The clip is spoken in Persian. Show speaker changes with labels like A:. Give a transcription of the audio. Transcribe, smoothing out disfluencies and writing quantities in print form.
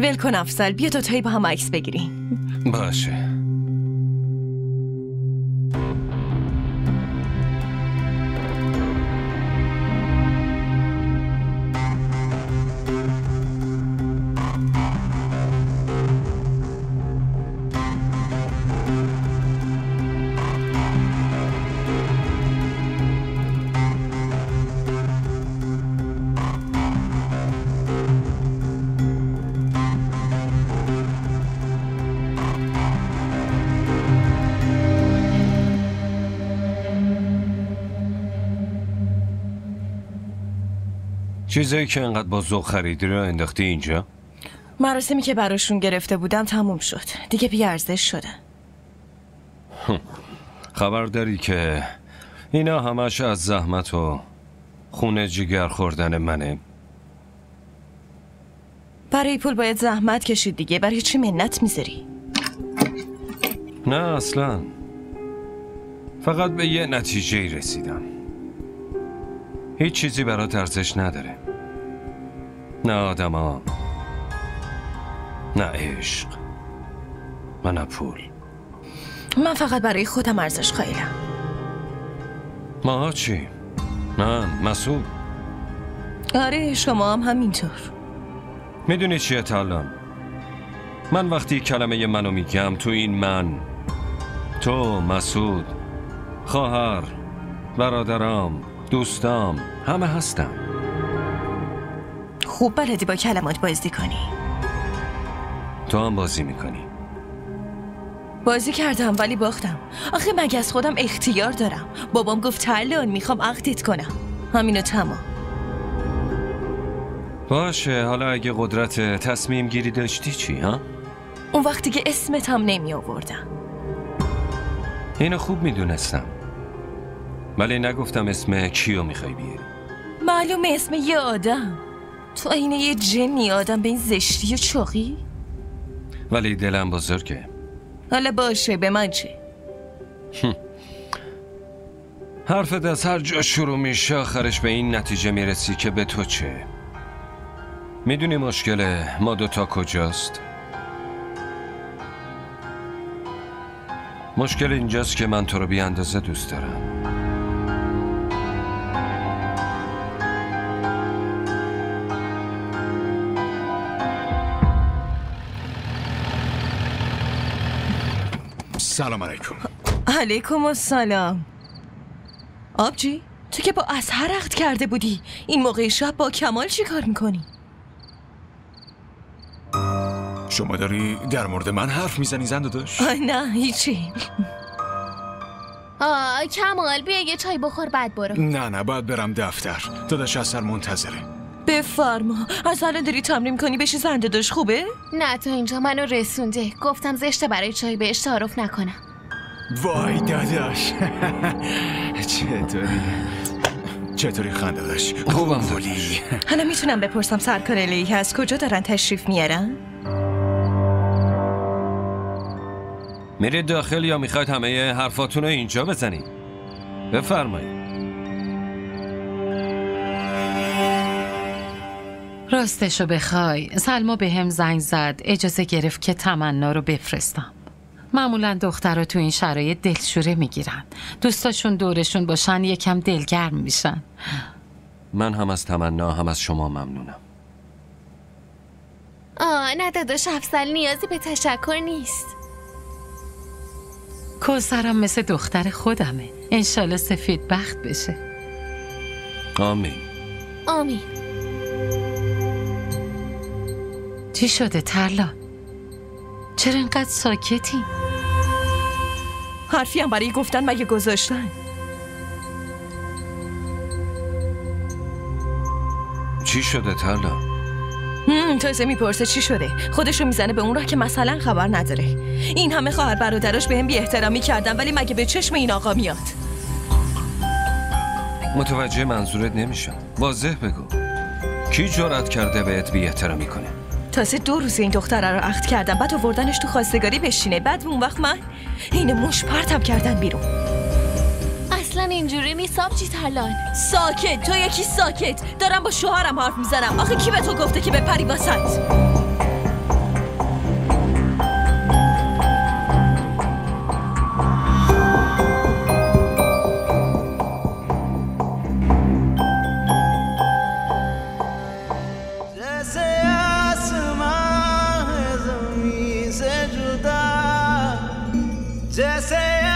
A: ول کن افضل، بیا دوتایی با هم عکس بگیریم.
B: باشه. چیزایی که انقدر با ذوق خریدی رو انداختی اینجا؟
A: مراسمی که براشون گرفته بودم تموم شد. دیگه بی ارزش شده.
B: خبر داری که اینا همش از زحمت و خونه جگر خوردن منه؟
A: برای پول باید زحمت کشید دیگه. برای چی منت میذاری؟
B: نه اصلا. فقط به یه نتیجه رسیدم. هیچ چیزی برات ارزش نداره. نه آدما، نه عشق و نه پول.
A: من فقط برای خودم ارزش قائلم.
B: ماها چی؟ من، مسعود.
A: آره شما هم همینطور.
B: میدونی چیه تالان؟ من وقتی کلمه منو میگم تو این من، تو، مسعود، خواهر، برادرام، دوستام، همه هستم.
A: خوب بلدی با کلمات بازی کنی.
B: تو هم بازی میکنی.
A: بازی کردم ولی باختم. آخه مگه از خودم اختیار دارم؟ بابام گفت ترلان میخوام عقدت کنم. همینو تمام.
B: باشه، حالا اگه قدرت تصمیم گیری داشتی چی ها؟
A: اون وقتی که اسمت هم نمی آوردم.
B: اینو خوب میدونستم، ولی نگفتم اسم کیو میخوای بیاری.
A: معلومه اسم یه آدم. تو اینه یه جنی آدم به این زشتی و چاقی.
B: ولی دلم بزرگه.
A: حالا باشه، به من چه؟
B: حرفت از هر جا شروع میشه آخرش به این نتیجه میرسی که به تو چه. میدونی مشکل ما دوتا کجاست؟ مشکل اینجاست که من تو رو بی اندازه دوست دارم.
C: سلام علیکم.
A: علیکم السلام. آبجی، تو که با اصحر عقد کرده بودی، این موقع شب با کمال چی کار میکنی؟
C: شما داری در مورد من حرف میزنی زن داداش؟
A: نه هیچی.
D: کمال بیا یه چای بخور بعد برو.
C: نه باید برم دفتر. داداش اثر منتظره.
A: بفرما. از الان داری تمرین کنی بشی زن داداش، خوبه؟
D: نه تا اینجا منو رسونده. گفتم زشته برای چای بهش تعارف نکنم.
C: وای داداش. چطوری خنده داداش؟
B: خوبم داداش.
A: حالا میتونم بپرسم سرکار الیه از کجا دارن تشریف میارن؟
B: میرید داخل یا میخواید همه حرفاتون رو اینجا بزنید؟ بفرمایید.
E: راستشو بخوای سلما به هم زنگ زد، اجازه گرفت که تمنا رو بفرستم. معمولا دخترها تو این شرایط دلشوره میگیرن، دوستاشون دورشون باشن یکم دلگرم میشن.
B: من هم از تمنا هم از شما ممنونم.
D: نه داداش افضل نیازی به تشکر نیست.
E: کوثرم مثل دختر خودمه، انشالله سفید بخت بشه.
B: آمین.
D: آمین.
E: چی شده ترلا؟ چرا اینقدر ساکتی؟
A: حرفی هم برای گفتن مگه گذاشتن؟
B: چی شده ترلا؟
A: تازه میپرسه چی شده. خودشو میزنه به اون راه که مثلا خبر نداره. این همه خواهر برادراش به هم بی احترامی کردن ولی مگه به چشم این آقا میاد؟
B: متوجه منظورت نمیشم. واضح بگو. کی جرأت کرده بهت بی احترامی کنه؟
A: تازه 2 روز این دختره رو عقد کردم، بعد آوردنش تو خواستگاری بشینه، بعد اون وقت من این مش پرتم کردن بیرون.
D: اصلا اینجوری نیست آبجی ترلان.
A: ساکت، تو یکی ساکت. دارم با شوهرم حرف میزنم. آخه کی به تو گفته که بپری وسط؟
F: जैसे